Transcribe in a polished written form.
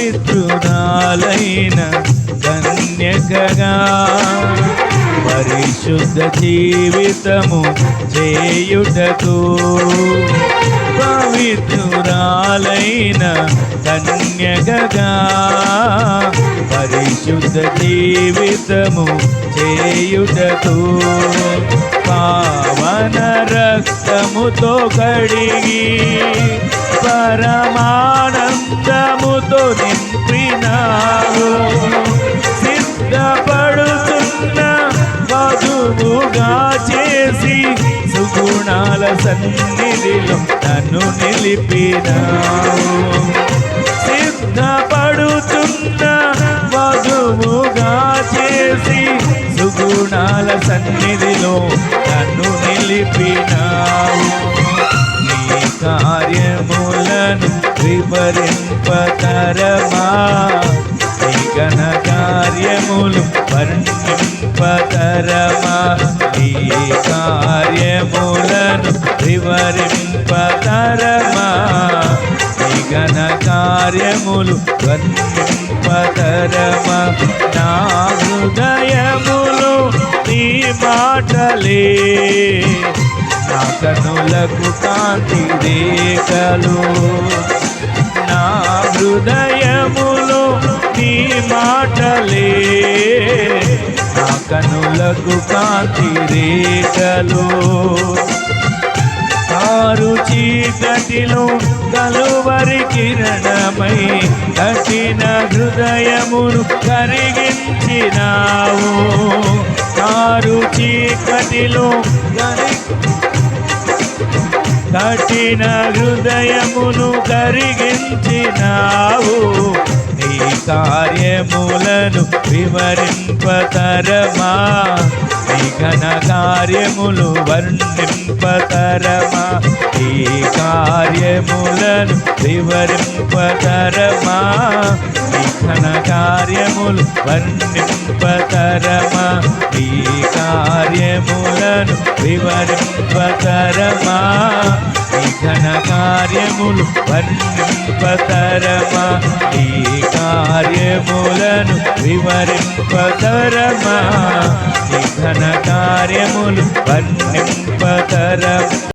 పవిత్రురాలైన కన్యకగా పరిశుద్ధ జీవితము చేయుటకు పవిత్రురాలైన కన్యకగా పరిశుద్ధ జీవితము చేయుటకు పావన రక్తముతో కడిగి పరమానందముతో నింపినావు సిద్ధపడుతున్న వధువుగా చేసి సుగుణాల సన్నిధిలో నన్ను నిలిపినావు సిద్ధపడుతున్న వధువుగా చేసి సుగుణాల సన్నిధిలో నన్ను నిలిపినావు నీ కార్యములను వివరింపతరమా నీ ఘన కార్యములు వర్ణింపతరమా నీ కార్యములను వివరింపతరమా నీ ఘన కార్యములు వర్ణింపతరమా నా హృదయములు నీ మాటలే నా కనులకు కాంతి రేఖలు నా హృదయములో నీ మాటలే నా కనులకు కాంతి రేఖలు కారు చీకటిలో కలువరి కిరణమై కఠిన హృదయమును కరిగించినావు కారు చీకటిలో కఠిన హృదయమును కరిగించినావు నీ కార్యములను వివరింపతరమా నీ ఘన కార్యములు వర్ణింపతరమా నీ కార్యములను వివరింపతరమా నీ ఘన కార్యములు వర్ణింపతరమా నీ కార్యములను వివరింపతరమా నీ ఘన కార్యములు వర్ణింపతరమా నీ కార్యములను వివరింపతరమా నీ ఘన కార్యములు వర్ణింపతరమా